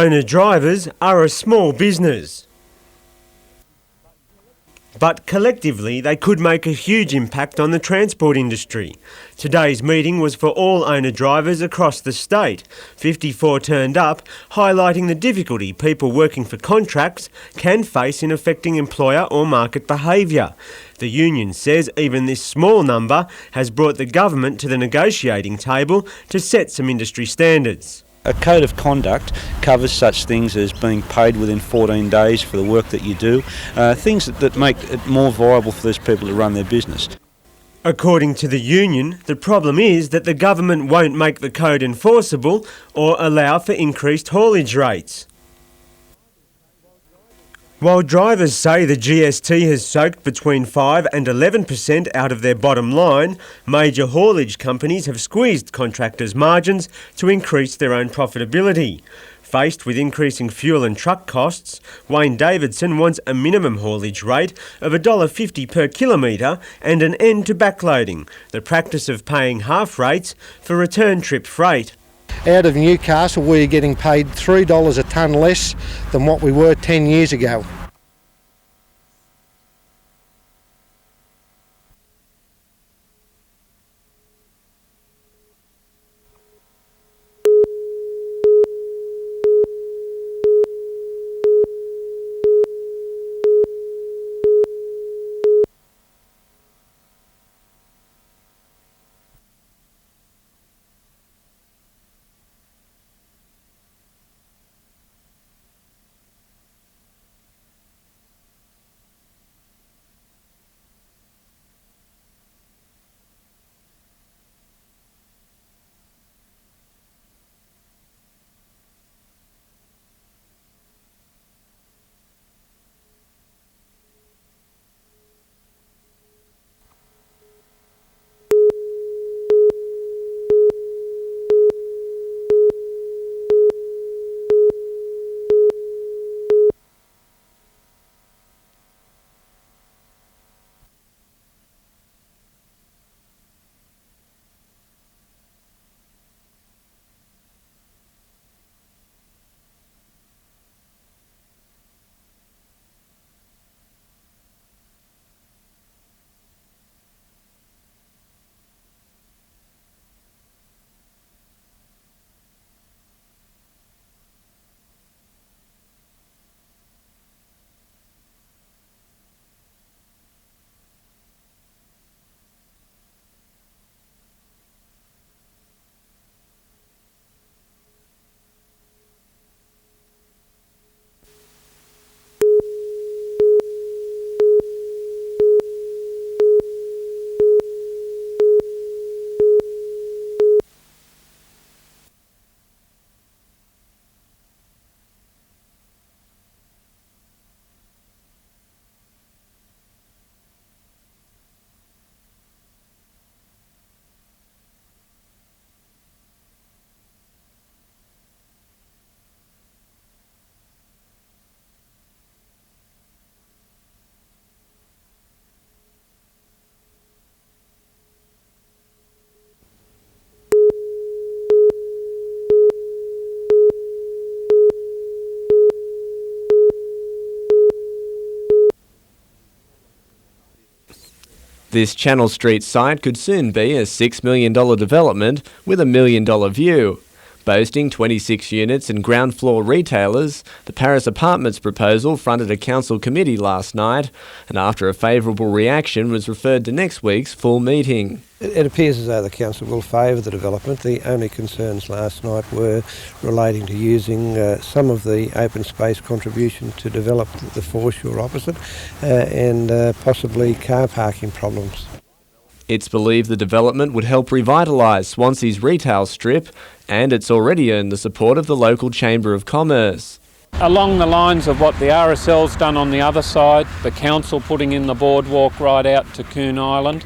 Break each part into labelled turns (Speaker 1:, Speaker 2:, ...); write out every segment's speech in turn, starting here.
Speaker 1: Owner-drivers are a small business, but collectively they could make a huge impact on the transport industry. Today's meeting was for all owner-drivers across the state. 54 turned up, highlighting the difficulty people working for contracts can face in affecting employer or market behaviour. The union says even this small number has brought the government to the negotiating table to set some industry standards.
Speaker 2: A code of conduct covers such things as being paid within 14 days for the work that you do, things that make it more viable for those people to run their business.
Speaker 1: According to the union, the problem is that the government won't make the code enforceable or allow for increased haulage rates. While drivers say the GST has soaked between 5 and 11% out of their bottom line, major haulage companies have squeezed contractors' margins to increase their own profitability. Faced with increasing fuel and truck costs, Wayne Davidson wants a minimum haulage rate of $1.50 per kilometre and an end to backloading, the practice of paying half rates for return trip freight.
Speaker 3: Out of Newcastle, we're getting paid $3 a tonne less than what we were 10 years ago.
Speaker 4: This Channel Street site could soon be a $6 million development with a $1 million view. Boasting 26 units and ground floor retailers, the Paris Apartments proposal fronted a council committee last night and after a favourable reaction was referred to next week's full meeting.
Speaker 5: It appears as though the council will favour the development. The only concerns last night were relating to using some of the open space contribution to develop the foreshore opposite and possibly car parking problems.
Speaker 4: It's believed the development would help revitalise Swansea's retail strip, and it's already earned the support of the local Chamber of Commerce.
Speaker 6: Along the lines of what the RSL's done on the other side, the council putting in the boardwalk right out to Coon Island,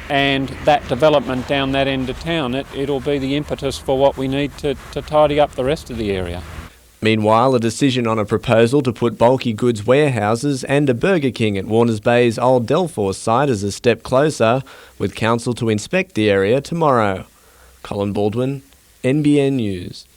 Speaker 6: and that development down that end of town, it'll be the impetus for what we need to tidy up the rest of the area.
Speaker 4: Meanwhile, a decision on a proposal to put bulky goods warehouses and a Burger King at Warners Bay's old Delforce site is a step closer, with council to inspect the area tomorrow. Colin Baldwin, NBN News.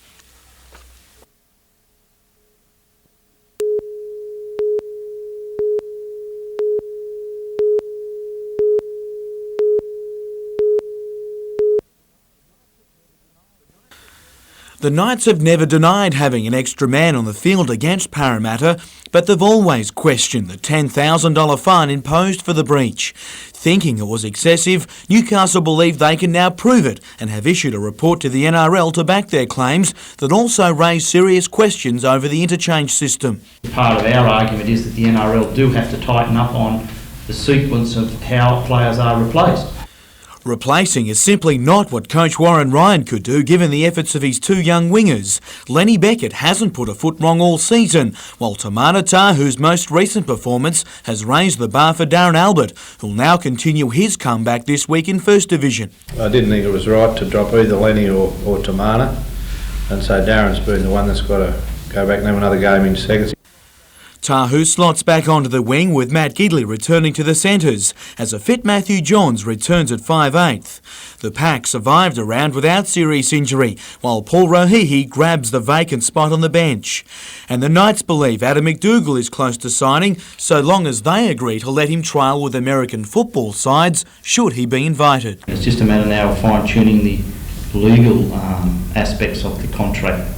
Speaker 7: The Knights have never denied having an extra man on the field against Parramatta, but they've always questioned the $10,000 fine imposed for the breach. Thinking it was excessive, Newcastle believe they can now prove it and have issued a report to the NRL to back their claims that also raise serious questions over the interchange system.
Speaker 8: Part of our argument is that the NRL do have to tighten up on the sequence of how players are replaced.
Speaker 7: Replacing is simply not what coach Warren Ryan could do given the efforts of his two young wingers. Lenny Beckett hasn't put a foot wrong all season, while Tamana Tahu's most recent performance has raised the bar for Darren Albert, who'll now continue his comeback this week in First Division.
Speaker 9: I didn't think it was right to drop either Lenny or Tamana, and so Darren's been the one that's got to go back and have another game in seconds.
Speaker 7: Tahu slots back onto the wing with Matt Gidley returning to the centres as a fit Matthew Johns returns at 5/8. The pack survived a round without serious injury, while Paul Rohihi grabs the vacant spot on the bench. And the Knights believe Adam McDougall is close to signing, so long as they agree to let him trial with American football sides, should he be invited.
Speaker 8: It's just a matter now of fine-tuning the legal aspects of the contract.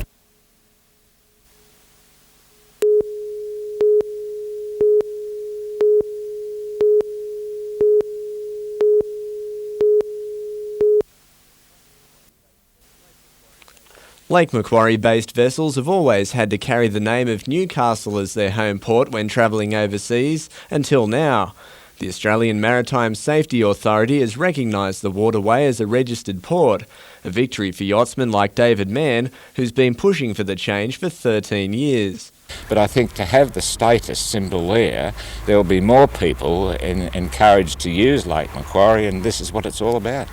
Speaker 4: Lake Macquarie-based vessels have always had to carry the name of Newcastle as their home port when travelling overseas, until now. The Australian Maritime Safety Authority has recognised the waterway as a registered port, a victory for yachtsmen like David Mann, who's been pushing for the change for 13 years.
Speaker 10: But I think to have the status symbol there will be more people encouraged to use Lake Macquarie, and this is what it's all about.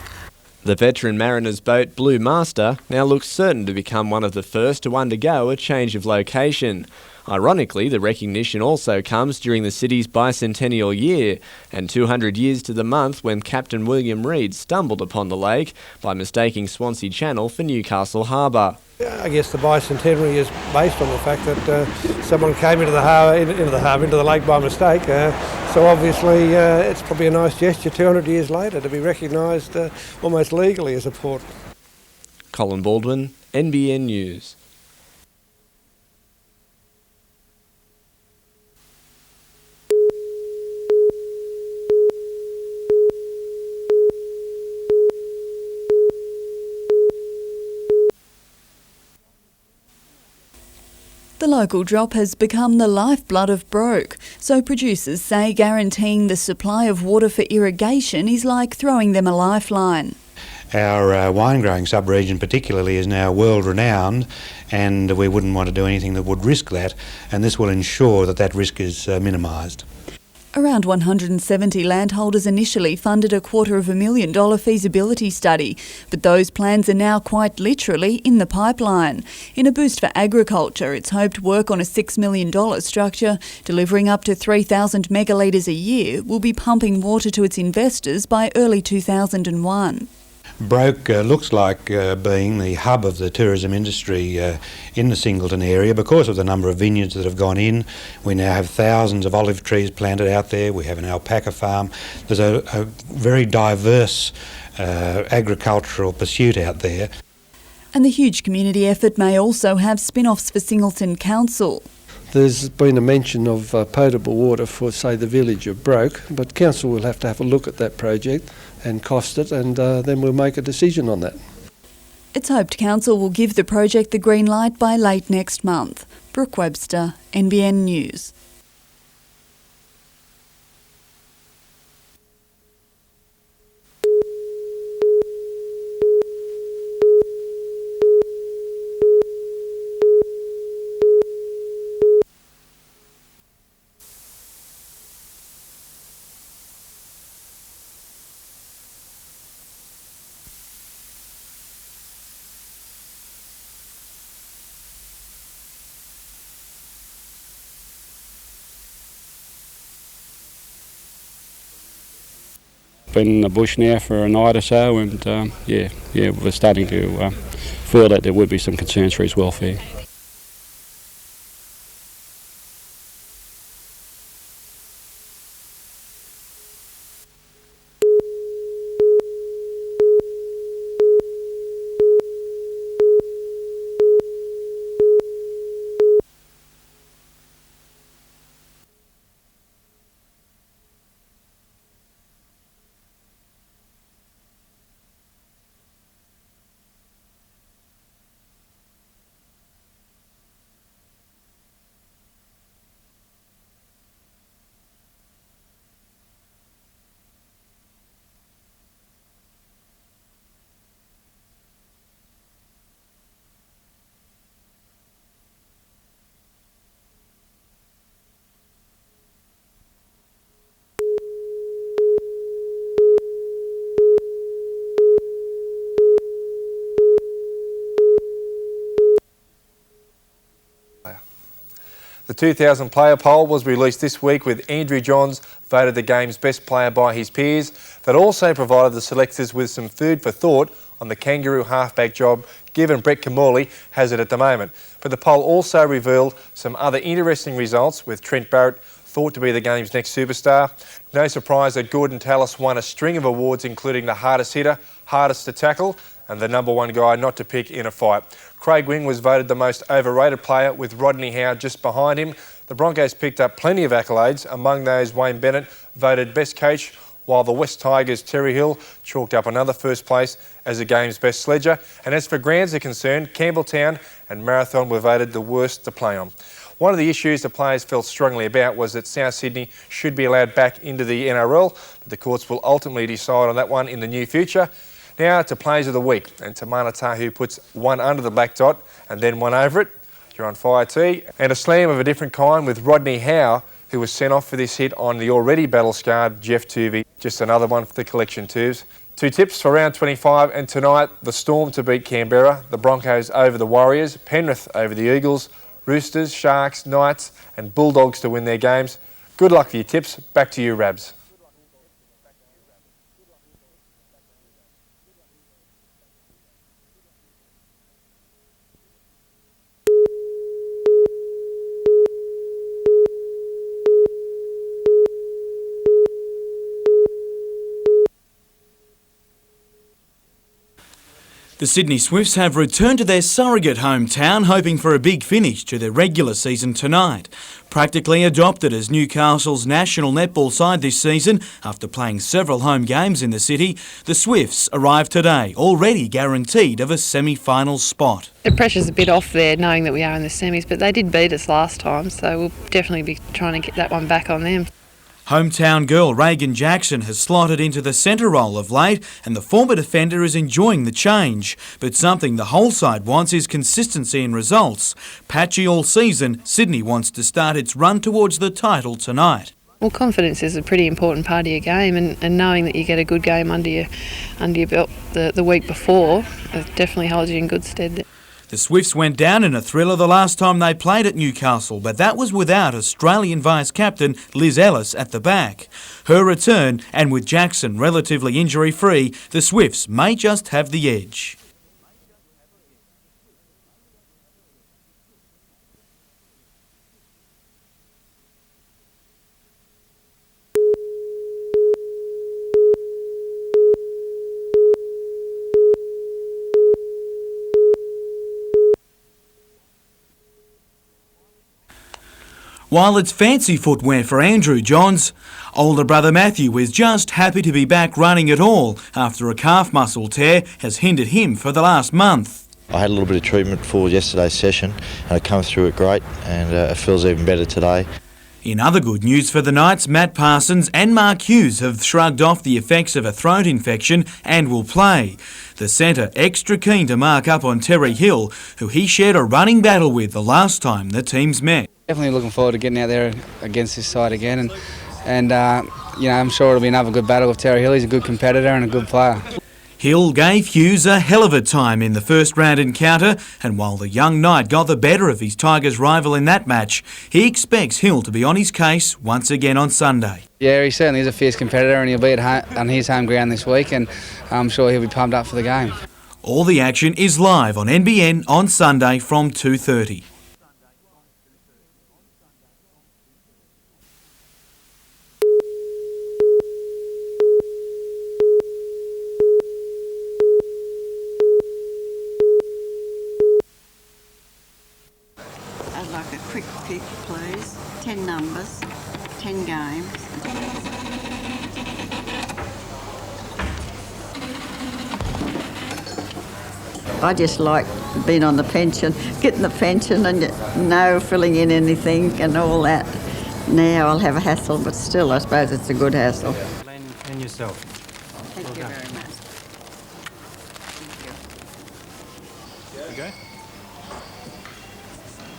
Speaker 4: The veteran mariner's boat Blue Master now looks certain to become one of the first to undergo a change of location. Ironically, the recognition also comes during the city's bicentennial year and 200 years to the month when Captain William Reid stumbled upon the lake by mistaking Swansea Channel for Newcastle Harbour.
Speaker 5: I guess the bicentenary is based on the fact that someone came into the lake by mistake. So obviously it's probably a nice gesture 200 years later to be recognised almost legally as a port.
Speaker 4: Colin Baldwin, NBN News.
Speaker 11: The local drop has become the lifeblood of Broke, so producers say guaranteeing the supply of water for irrigation is like throwing them a lifeline.
Speaker 12: Our wine growing sub-region particularly is now world renowned, and we wouldn't want to do anything that would risk that, and this will ensure that that risk is minimised.
Speaker 11: Around 170 landholders initially funded a $250,000 feasibility study, but those plans are now quite literally in the pipeline. In a boost for agriculture, it's hoped work on a $6 million structure, delivering up to 3,000 megalitres a year, will be pumping water to its investors by early 2001.
Speaker 12: Broke looks like being the hub of the tourism industry in the Singleton area because of the number of vineyards that have gone in. We now have thousands of olive trees planted out there. We have an alpaca farm. There's a very diverse agricultural pursuit out there.
Speaker 11: And the huge community effort may also have spin-offs for Singleton Council.
Speaker 3: There's been a mention of potable water for, say, the village of Broke, but council will have to have a look at that project and cost it, and then we'll make a decision on that.
Speaker 11: It's hoped council will give the project the green light by late next month. Brooke Webster, NBN News.
Speaker 13: Been in the bush now for a night or so, and we're starting to feel that there would be some concerns for his welfare.
Speaker 14: The 2000 player poll was released this week with Andrew Johns voted the game's best player by his peers. That also provided the selectors with some food for thought on the kangaroo halfback job given Brett Kamali has it at the moment. But the poll also revealed some other interesting results, with Trent Barrett thought to be the game's next superstar. No surprise that Gordon Tallis won a string of awards, including the hardest hitter, hardest to tackle and the #1 guy not to pick in a fight. Craig Wing was voted the most overrated player, with Rodney Howe just behind him. The Broncos picked up plenty of accolades. Among those, Wayne Bennett voted best coach, while the West Tigers' Terry Hill chalked up another first place as the game's best sledger. And as for grounds are concerned, Campbelltown and Marathon were voted the worst to play on. One of the issues the players felt strongly about was that South Sydney should be allowed back into the NRL, but the courts will ultimately decide on that one in the near future. Now to Players of the Week, and Tamana Tahu puts one under the black dot and then one over it. You're on fire, T. And a slam of a different kind with Rodney Howe, who was sent off for this hit on the already battle-scarred Jeff Tuvey. Just another one for the collection, Tubes. 2 tips for round 25, and tonight, the Storm to beat Canberra, the Broncos over the Warriors, Penrith over the Eagles, Roosters, Sharks, Knights and Bulldogs to win their games. Good luck for your tips. Back to you, Rabs.
Speaker 7: The Sydney Swifts have returned to their surrogate hometown, hoping for a big finish to their regular season tonight. Practically adopted as Newcastle's national netball side this season, after playing several home games in the city, the Swifts arrived today, already guaranteed of a semi-final spot.
Speaker 15: The pressure's a bit off there, knowing that we are in the semis, but they did beat us last time, so we'll definitely be trying to get that one back on them.
Speaker 7: Hometown girl Reagan Jackson has slotted into the centre role of late, and the former defender is enjoying the change. But something the whole side wants is consistency in results. Patchy all season, Sydney wants to start its run towards the title tonight.
Speaker 15: Well, confidence is a pretty important part of your game, and knowing that you get a good game under your belt the week before, it definitely holds you in good stead.
Speaker 7: The Swifts went down in a thriller the last time they played at Newcastle, but that was without Australian vice-captain Liz Ellis at the back. Her return, and with Jackson relatively injury-free, the Swifts may just have the edge. While it's fancy footwear for Andrew Johns, older brother Matthew is just happy to be back running at all after a calf muscle tear has hindered him for the last month.
Speaker 16: I had a little bit of treatment for yesterday's session and I come through it great, and it feels even better today.
Speaker 7: In other good news for the Knights, Matt Parsons and Mark Hughes have shrugged off the effects of a throat infection and will play. The centre extra keen to mark up on Terry Hill, who he shared a running battle with the last time the teams met.
Speaker 17: Definitely looking forward to getting out there against this side again, and I'm sure it'll be another good battle with Terry Hill. He's a good competitor and a good player.
Speaker 7: Hill gave Hughes a hell of a time in the first round encounter, and while the young Knight got the better of his Tigers rival in that match, he expects Hill to be on his case once again on Sunday.
Speaker 17: Yeah, he certainly is a fierce competitor, and he'll be on his home ground this week, and I'm sure he'll be pumped up for the game.
Speaker 7: All the action is live on NBN on Sunday from 2:30.
Speaker 18: I'd like a quick pick, please. 10 numbers, 10 games. I just like being on the pension, getting the pension and no filling in anything and all that. Now I'll have a hassle, but still I suppose it's a good hassle.
Speaker 19: And yourself.
Speaker 18: Thank you very much.
Speaker 19: Okay.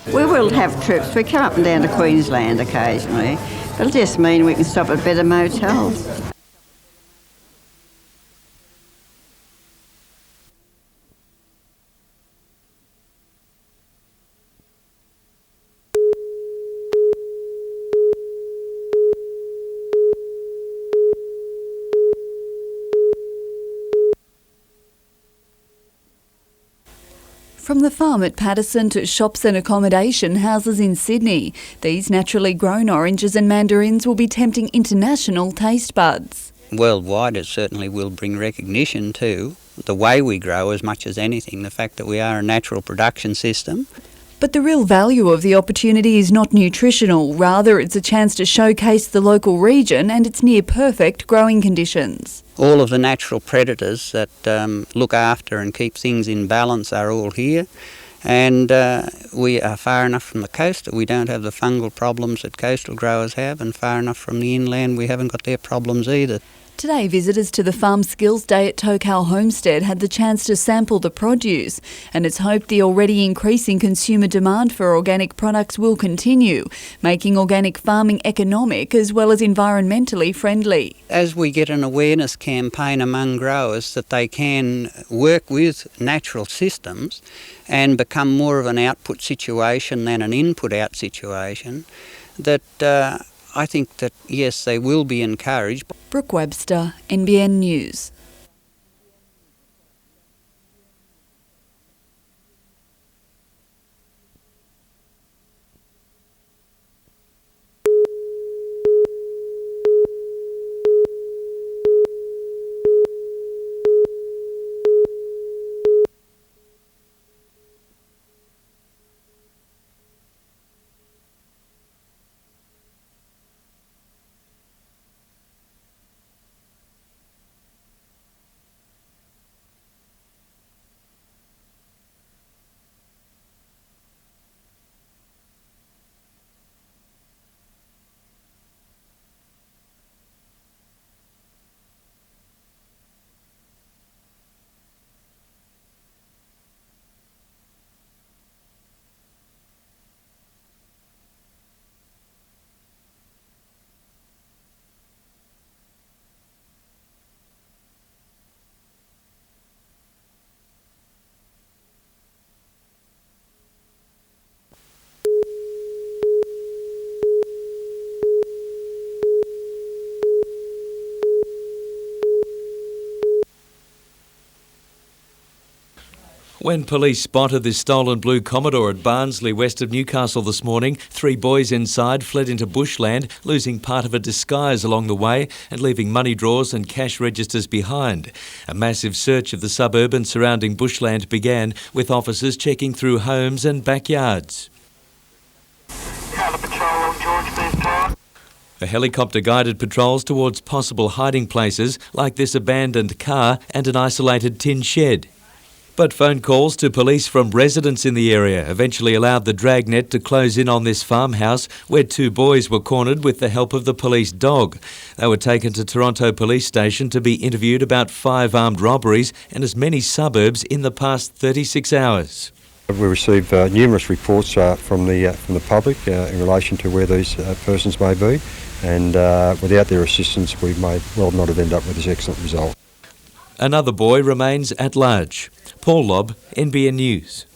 Speaker 18: We will have trips. We come up and down to Queensland occasionally. It'll just mean we can stop at better motels.
Speaker 11: From the farm at Patterson to shops and accommodation houses in Sydney, these naturally grown oranges and mandarins will be tempting international taste buds.
Speaker 19: Worldwide, it certainly will bring recognition to the way we grow as much as anything, the fact that we are a natural production system.
Speaker 11: But the real value of the opportunity is not nutritional, rather it's a chance to showcase the local region and its near-perfect growing conditions.
Speaker 19: All of the natural predators that look after and keep things in balance are all here, and we are far enough from the coast that we don't have the fungal problems that coastal growers have, and far enough from the inland we haven't got their problems either.
Speaker 11: Today, visitors to the Farm Skills Day at Tokal Homestead had the chance to sample the produce, and it's hoped the already increasing consumer demand for organic products will continue, making organic farming economic as well as environmentally friendly.
Speaker 19: As we get an awareness campaign among growers that they can work with natural systems and become more of an output situation than an input-out situation, that I think that, yes, they will be encouraged.
Speaker 11: Brooke Webster, NBN News.
Speaker 20: When police spotted this stolen blue Commodore at Barnsley, west of Newcastle this morning, 3 boys inside fled into bushland, losing part of a disguise along the way and leaving money drawers and cash registers behind. A massive search of the suburb and surrounding bushland began, with officers checking through homes and backyards. A helicopter guided patrols towards possible hiding places like this abandoned car and an isolated tin shed. But phone calls to police from residents in the area eventually allowed the dragnet to close in on this farmhouse where 2 boys were cornered with the help of the police dog. They were taken to Toronto Police Station to be interviewed about 5 armed robberies and as many suburbs in the past 36 hours.
Speaker 21: We received numerous reports from the public in relation to where these persons may be, and without their assistance we may well not have ended up with this excellent result.
Speaker 20: Another boy remains at large. Paul Lobb, NBN News.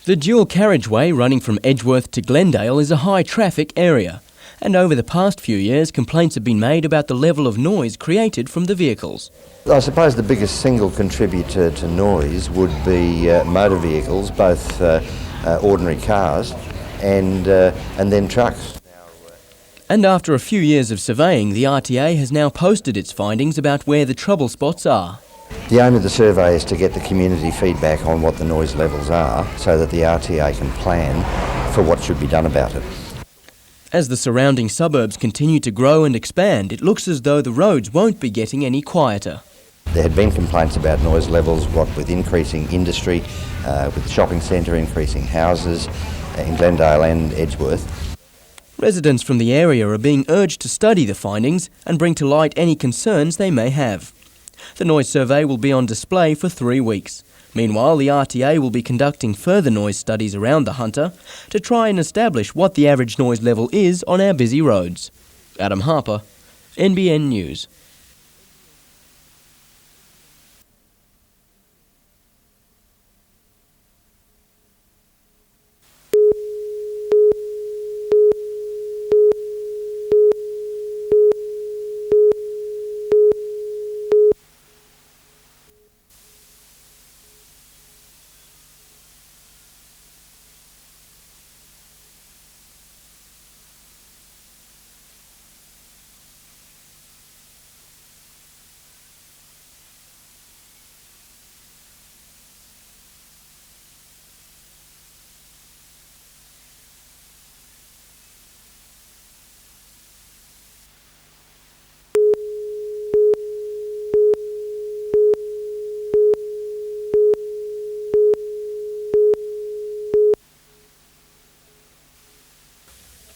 Speaker 22: The dual carriageway running from Edgeworth to Glendale is a high traffic area, and over the past few years complaints have been made about the level of noise created from the vehicles.
Speaker 23: I suppose the biggest single contributor to noise would be motor vehicles, both ordinary cars and then trucks.
Speaker 22: And after a few years of surveying, the RTA has now posted its findings about where the trouble spots are.
Speaker 23: The aim of the survey is to get the community feedback on what the noise levels are so that the RTA can plan for what should be done about it.
Speaker 22: As the surrounding suburbs continue to grow and expand, it looks as though the roads won't be getting any quieter.
Speaker 23: There had been complaints about noise levels, what with increasing industry, with the shopping centre, increasing houses in Glendale and Edgeworth.
Speaker 22: Residents from the area are being urged to study the findings and bring to light any concerns they may have. The noise survey will be on display for 3 weeks. Meanwhile, the RTA will be conducting further noise studies around the Hunter to try and establish what the average noise level is on our busy roads. Adam Harper, NBN News.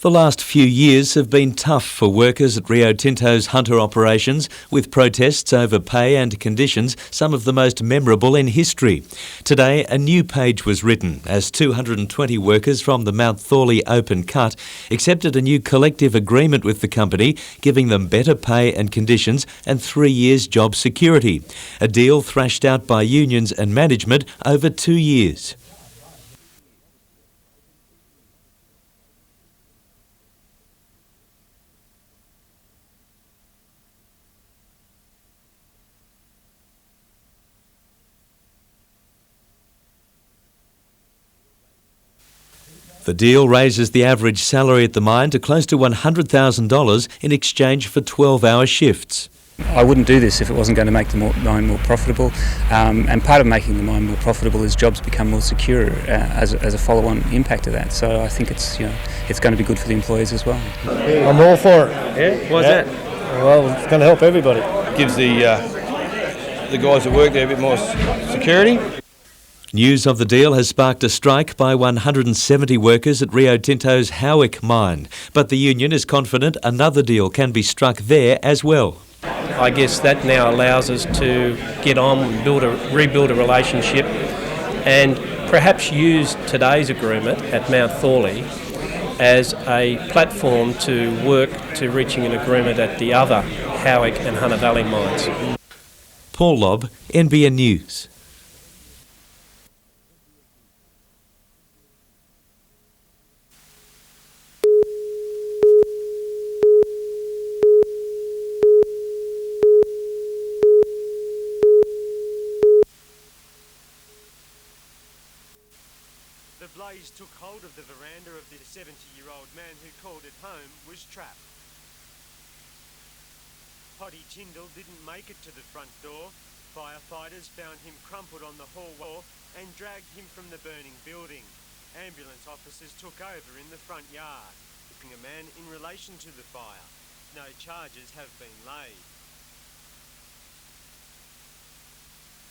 Speaker 20: The last few years have been tough for workers at Rio Tinto's Hunter operations, with protests over pay and conditions some of the most memorable in history. Today, a new page was written as 220 workers from the Mount Thorley open cut accepted a new collective agreement with the company, giving them better pay and conditions and 3 years job security. A deal thrashed out by unions and management over 2 years. The deal raises the average salary at the mine to close to $100,000 in exchange for 12-hour shifts.
Speaker 1: I wouldn't do this if it wasn't going to make the mine more profitable, and part of making the mine more profitable is jobs become more secure as a follow-on impact of that. So I think it's going to be good for the employees as well.
Speaker 2: I'm all for it.
Speaker 6: Yeah, why's that?
Speaker 2: Well, it's going to help everybody.
Speaker 6: Gives the guys that work there a bit more security.
Speaker 20: News of the deal has sparked a strike by 170 workers at Rio Tinto's Howick mine, but the union is confident another deal can be struck there as well.
Speaker 6: I guess that now allows us to get on and rebuild a relationship and perhaps use today's agreement at Mount Thorley as a platform to work to reaching an agreement at the other Howick and Hunter Valley mines.
Speaker 20: Paul Lobb, NBN News.
Speaker 24: The blaze took hold of the veranda of the 70-year-old man who called it home was trapped. Potty Tyndall didn't make it to the front door. Firefighters found him crumpled on the hall wall and dragged him from the burning building. Ambulance officers took over in the front yard, looking a man in relation to the fire. No charges have been laid.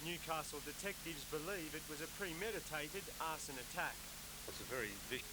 Speaker 24: Newcastle detectives believe it was a premeditated arson attack. It's a very vicious.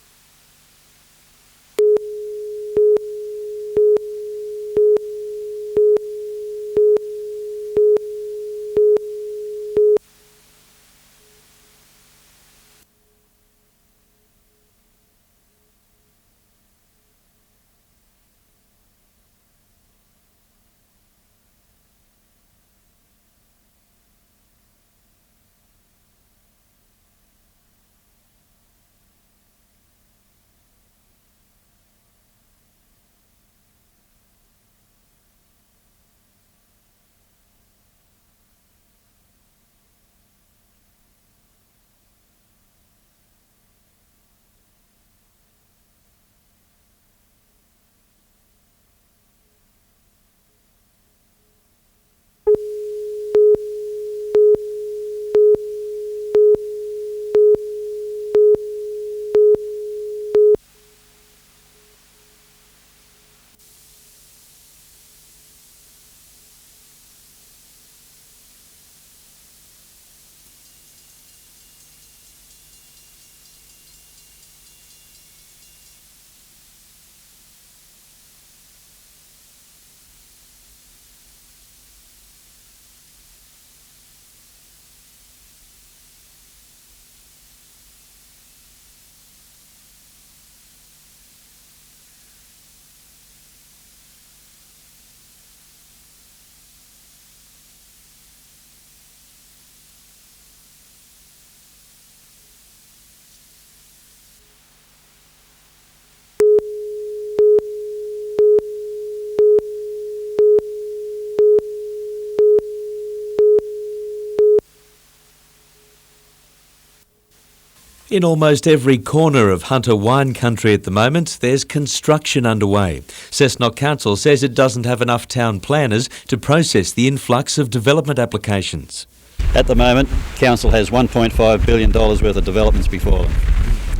Speaker 20: In almost every corner of Hunter wine country at the moment, there's construction underway. Cessnock Council says it doesn't have enough town planners to process the influx of development applications.
Speaker 5: At the moment, Council has $1.5 billion worth of developments before them.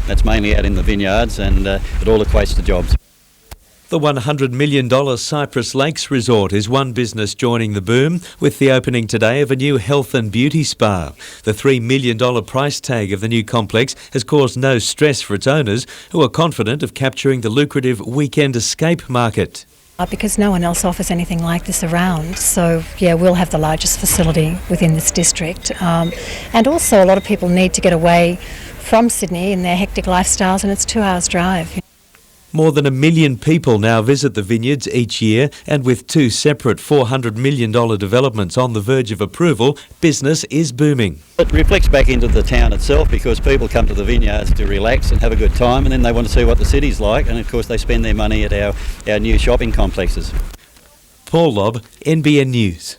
Speaker 5: That's mainly out in the vineyards, and it all equates to jobs.
Speaker 20: The $100 million Cypress Lakes Resort is one business joining the boom with the opening today of a new health and beauty spa. The $3 million price tag of the new complex has caused no stress for its owners, who are confident of capturing the lucrative weekend escape market.
Speaker 8: Because no one else offers anything like this around. So, yeah, we'll have the largest facility within this district. And also a lot of people need to get away from Sydney in their hectic lifestyles, and it's 2 hours drive.
Speaker 20: More than 1 million people now visit the vineyards each year, and with two separate $400 million developments on the verge of approval, business is booming.
Speaker 5: It reflects back into the town itself, because people come to the vineyards to relax and have a good time, and then they want to see what the city's like, and of course they spend their money at our new shopping complexes.
Speaker 20: Paul Lobb, NBN News.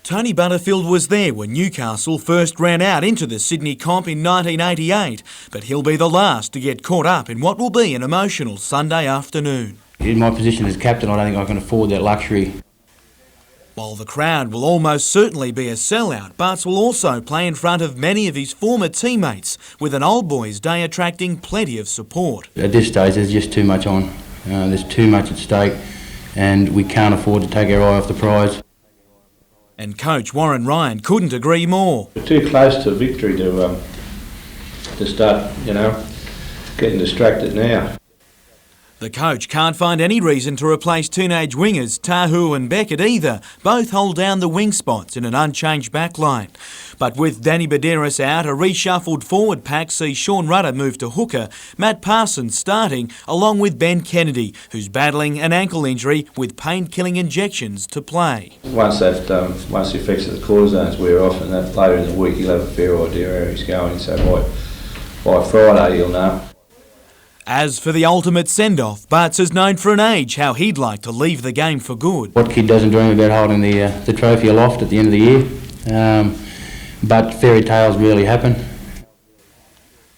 Speaker 7: Tony Butterfield was there when Newcastle first ran out into the Sydney comp in 1988, but he'll be the last to get caught up in what will be an emotional Sunday afternoon.
Speaker 9: In my position as captain, I don't think I can afford that luxury.
Speaker 7: While the crowd will almost certainly be a sellout, Barts will also play in front of many of his former teammates, with an old boys' day attracting plenty of support.
Speaker 9: At this stage, there's just too much on. There's too much at stake, and we can't afford to take our eye off the prize.
Speaker 7: And coach Warren Ryan couldn't agree more.
Speaker 10: We're too close to victory to start, getting distracted now.
Speaker 7: The coach can't find any reason to replace teenage wingers Tahu and Beckett either. Both hold down the wing spots in an unchanged backline. But with Danny Baderas out, a reshuffled forward pack sees Sean Rudder move to hooker, Matt Parsons starting, along with Ben Kennedy, who's battling an ankle injury with pain-killing injections to play.
Speaker 10: Once the effects of the cortisones wear off, and that later in the week you'll have a fair idea where he's going, so by Friday you'll know.
Speaker 7: As for the ultimate send-off, Barts is known for an age how he'd like to leave the game for good.
Speaker 9: What kid doesn't dream about holding the trophy aloft at the end of the year? But fairy tales rarely happen.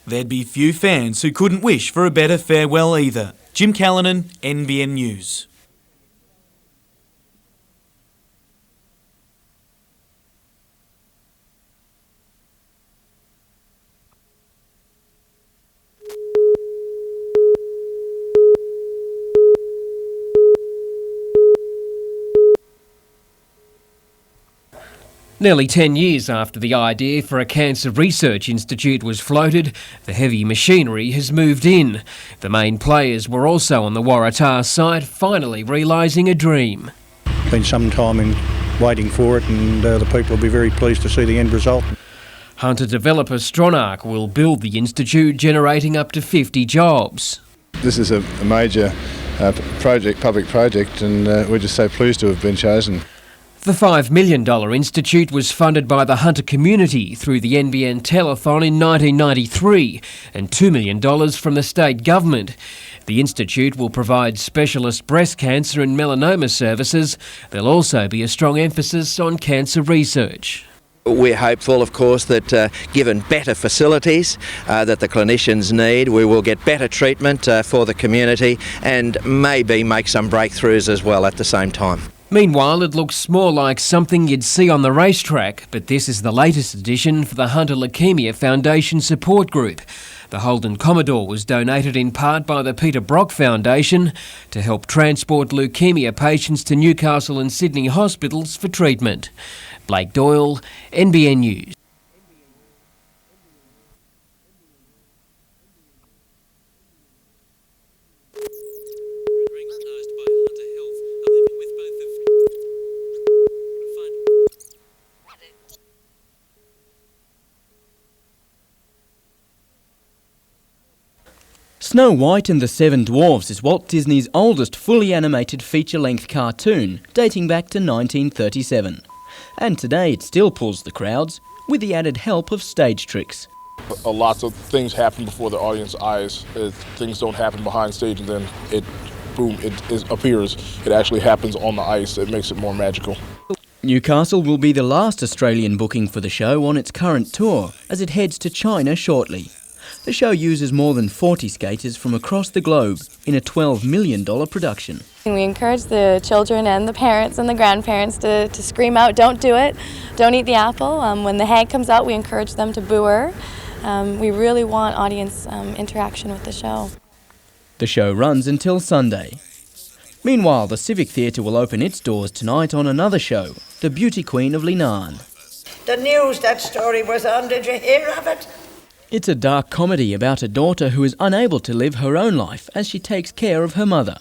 Speaker 7: There'd be few fans who couldn't wish for a better farewell either. Jim Callanan, NBN News.
Speaker 25: Nearly 10 years after the idea for a cancer research institute was floated, the heavy machinery has moved in. The main players were also on the Waratah site, finally realising a dream.
Speaker 26: Been some time in waiting for it, and the people will be very pleased to see the end result.
Speaker 25: Hunter developer Stronach will build the institute, generating up to 50 jobs.
Speaker 27: This is a major public project, and we're just so pleased to have been chosen.
Speaker 25: The $5 million institute was funded by the Hunter community through the NBN Telethon in 1993 and $2 million from the state government. The institute will provide specialist breast cancer and melanoma services. There'll also be a strong emphasis on cancer research.
Speaker 28: We're hopeful, of course, that given better facilities that the clinicians need, we will get better treatment for the community and maybe make some breakthroughs as well at the same time.
Speaker 25: Meanwhile, it looks more like something you'd see on the racetrack, but this is the latest addition for the Hunter Leukaemia Foundation support group. The Holden Commodore was donated in part by the Peter Brock Foundation to help transport leukaemia patients to Newcastle and Sydney hospitals for treatment. Blake Doyle, NBN News.
Speaker 22: Snow White and the Seven Dwarfs is Walt Disney's oldest fully animated feature-length cartoon, dating back to 1937. And today it still pulls the crowds. with the added help of stage tricks.
Speaker 3: Lots of things happen before the audience eyes. Things don't happen behind stage, and then it appears. It actually happens on the ice. It makes it more magical.
Speaker 22: Newcastle will be the last Australian booking for the show on its current tour, as it heads to China shortly. The show uses more than 40 skaters from across the globe in a $12 million production.
Speaker 4: We encourage the children and the parents and the grandparents to scream out, "Don't do it, don't eat the apple." When the hag comes out, we encourage them to boo her. We really want audience interaction with the show.
Speaker 22: The show runs until Sunday. Meanwhile, the Civic Theatre will open its doors tonight on another show, The Beauty Queen of Linan.
Speaker 12: The news that story was on, did you hear of it?
Speaker 22: It's a dark comedy about a daughter who is unable to live her own life as she takes care of her mother.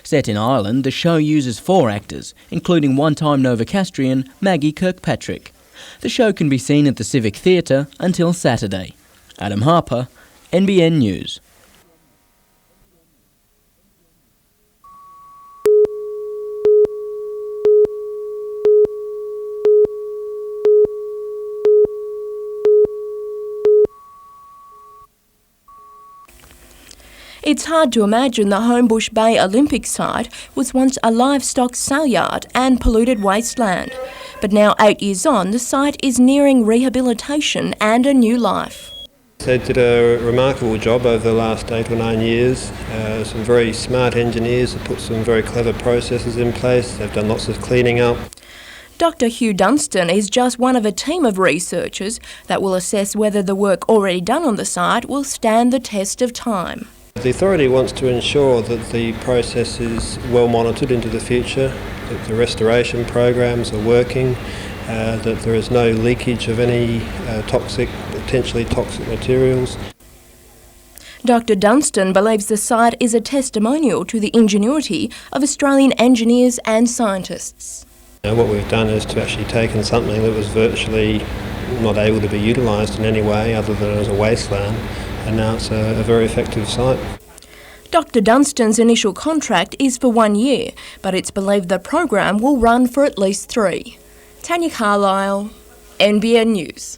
Speaker 22: Set in Ireland, the show uses 4 actors, including one-time Novocastrian Maggie Kirkpatrick. The show can be seen at the Civic Theatre until Saturday. Adam Harper, NBN News.
Speaker 13: It's hard to imagine the Homebush Bay Olympic site was once a livestock sale yard and polluted wasteland. But now, 8 years on, the site is nearing rehabilitation and a new life.
Speaker 14: They did a remarkable job over the last 8 or 9 years. Some very smart engineers have put some very clever processes in place. They've done lots of cleaning up.
Speaker 13: Dr Hugh Dunstan is just one of a team of researchers that will assess whether the work already done on the site will stand the test of time.
Speaker 14: The authority wants to ensure that the process is well monitored into the future, that the restoration programs are working, that there is no leakage of any potentially toxic materials.
Speaker 13: Dr Dunstan believes the site is a testimonial to the ingenuity of Australian engineers and scientists.
Speaker 14: What we've done is to actually taken something that was virtually not able to be utilised in any way other than as a wasteland, and now it's a very effective site.
Speaker 13: Dr Dunstan's initial contract is for 1 year, but it's believed the program will run for at least 3. Tanya Carlisle, NBN News.